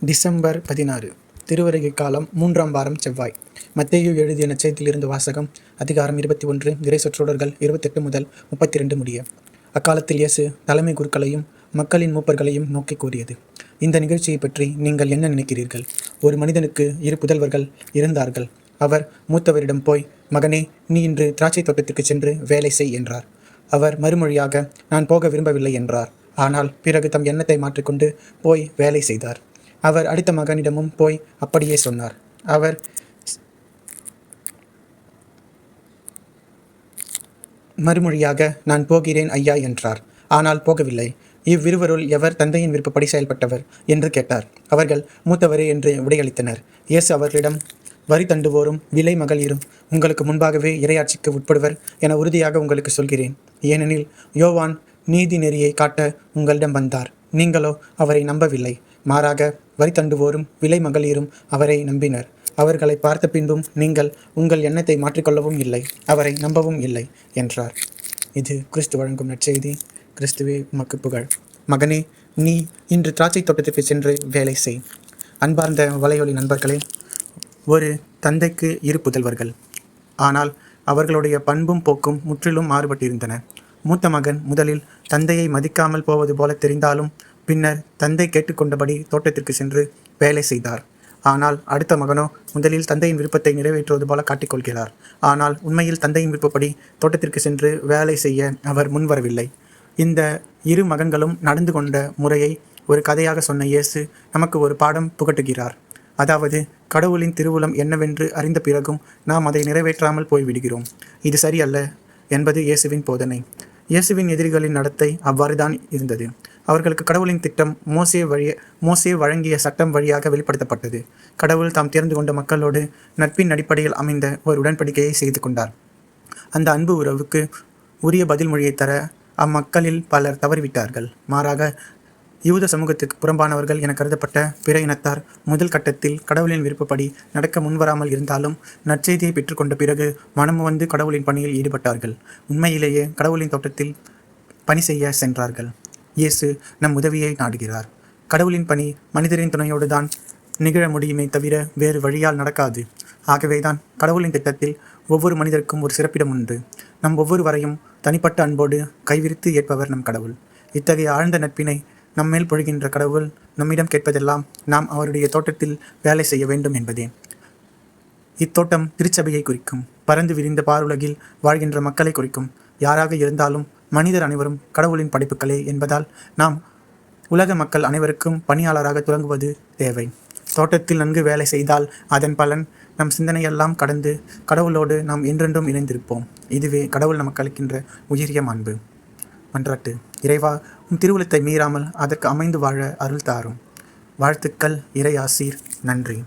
December 16 திருவருகை காலம் 3ஆம் வாரம் செவ்வாய். மத்தேயு எழுதிய நற்செய்தியிலிருந்து வாசகம். அதிகாரம் 21, இறை சொற்றொடர்கள் 28 முதல் 32 முடிய. அக்காலத்தில் இயேசு தலைமை குருக்களையும் மக்களின் மூப்பர்களையும் நோக்கி கூறியது: இந்த நிகழ்ச்சியை பற்றி நீங்கள் என்ன நினைக்கிறீர்கள்? ஒரு மனிதனுக்கு 2 புதல்வர்கள் இருந்தார்கள். அவர் மூத்தவரிடம் போய், மகனே, நீ இன்று திராட்சை தோட்டத்திற்கு சென்று வேலை செய் என்றார். அவர் மறுமொழியாக, நான் போக விரும்பவில்லை என்றார். ஆனால் பிறகு தம் எண்ணத்தை மாற்றிக்கொண்டு போய் வேலை செய்தார். அவர் அடுத்த மகனிடமும் போய் அப்படியே சொன்னார். அவர் மறுமொழியாக, நான் போகிறேன் ஐயா என்றார். ஆனால் போகவில்லை. இவ்விருவருள் எவர் தந்தையின் விருப்பப்படி செயல்பட்டவர் என்று கேட்டார். அவர்கள் மூத்தவரே என்று விடையளித்தனர். இயேசு அவர்களிடம், வரி தண்டுவோரும் விலை மகளிரும் உங்களுக்கு முன்பாகவே இறையாட்சிக்கு உட்படுவர் என உறுதியாக உங்களுக்கு சொல்கிறேன். ஏனெனில் யோவான் நீதி நெறியை காட்ட உங்களிடம் வந்தார். நீங்களோ அவரை நம்பவில்லை. மாறாக வரி தண்டுவோரும் விலை மகளிரும் அவரை நம்பினர். அவர்களை பார்த்த பின்பும் நீங்கள் உங்கள் எண்ணத்தை மாற்றிக்கொள்ளவும் இல்லை, அவரை நம்பவும் இல்லை என்றார். இது கிறிஸ்து வழங்கும் நற்செய்தி. கிறிஸ்துவே உமக்கு புகழ். மகனே, நீ இன்று திராட்சை தோட்டத்திற்கு சென்று வேலை செய். அன்பார்ந்த வலையொலி நண்பர்களே, ஒரு தந்தைக்கு 2 புதல்வர்கள். ஆனால் அவர்களுடைய பண்பும் போக்கும் முற்றிலும் மாறுபட்டிருந்தன. மூத்த மகன் முதலில் தந்தையை மதிக்காமல் போவது போல தெரிந்தாலும் பின்னர் தந்தை கேட்டுக்கொண்டபடி தோட்டத்திற்கு சென்று வேலை செய்தார். ஆனால் அடுத்த மகனோ முதலில் தந்தையின் விருப்பத்தை நிறைவேற்றுவது போல காட்டிக்கொள்கிறார். ஆனால் உண்மையில் தந்தையின் விருப்பப்படி தோட்டத்திற்கு சென்று வேலை செய்ய அவர் முன்வரவில்லை. இந்த 2 மகன்களும் நடந்து கொண்ட முறையை ஒரு கதையாக சொன்ன இயேசு நமக்கு ஒரு பாடம் புகட்டுகிறார். அதாவது, கடவுளின் திருவுளம் என்னவென்று அறிந்த பிறகும் நாம் அதை நிறைவேற்றாமல் போய்விடுகிறோம். இது சரியல்ல என்பது இயேசுவின் போதனை. இயேசுவின் எதிரிகளின் நடத்தை அவ்வாறுதான் இருந்தது. அவர்களுக்கு கடவுளின் திட்டம் மோசே வழங்கிய சட்டம் வழியாக வெளிப்படுத்தப்பட்டது. கடவுள் தாம் தேர்ந்து கொண்ட மக்களோடு நட்பின் அடிப்படையில் அமைந்த ஒரு உடன்படிக்கையை செய்து கொண்டார். அந்த அன்பு உறவுக்கு உரிய பதில் மொழியை தர அம்மக்களில் பலர் தவறிவிட்டார்கள். மாறாக யூத சமூகத்திற்கு புறம்பானவர்கள் என கருதப்பட்ட பிற இனத்தார் முதல் கட்டத்தில் கடவுளின் விருப்பப்படி நடக்க முன்வராமல் இருந்தாலும் நற்செய்தியை பெற்றுக்கொண்ட பிறகு மனம் வந்து கடவுளின் பணியில் ஈடுபட்டார்கள். உண்மையிலேயே கடவுளின் தோட்டத்தில் பணி செய்ய சென்றார்கள். இயேசு நம் உதவியை நாடுகிறார். கடவுளின் பணி மனிதரின் துணையோடு தான் நிகழ முடியுமே தவிர வேறு வழியால் நடக்காது. ஆகவேதான் கடவுளின் திட்டத்தில் ஒவ்வொரு மனிதருக்கும் ஒரு சிறப்பிடம் உண்டு. நம் ஒவ்வொருவரையும் தனிப்பட்ட அன்போடு கைவிரித்து ஏற்பவர் நம் கடவுள். இத்தகைய ஆழ்ந்த நட்பினை நம்மேல் பொழிகின்ற கடவுள் நம்மிடம் கேட்பதெல்லாம் நாம் அவருடைய தோட்டத்தில் வேலை செய்ய வேண்டும் என்பதே. இத்தோட்டம் திருச்சபையை குறிக்கும். பரந்து விரிந்த பாருலகில் வாழ்கின்ற மக்களை குறிக்கும். யாராக இருந்தாலும் மனிதர் அனைவரும் கடவுளின் படைப்புகளே என்பதால் நாம் உலக மக்கள் அனைவருக்கும் பணியாளராக துவங்குவது தேவை. தோட்டத்தில் நன்கு வேலை செய்தால் அதன் பலன் நம் சிந்தனையெல்லாம் கடந்து கடவுளோடு நாம் என்றென்றும் இணைந்திருப்போம். இதுவே கடவுள் நமக்கு அளிக்கின்ற உயரிய மாண்பு. மன்றாட்டு. இறைவா, உம் திருவுளத்தை மீறாமல் அதற்கு அமைந்து வாழ அருள் தாரும். வாழ்த்துக்கள். இறை ஆசீர். நன்றி.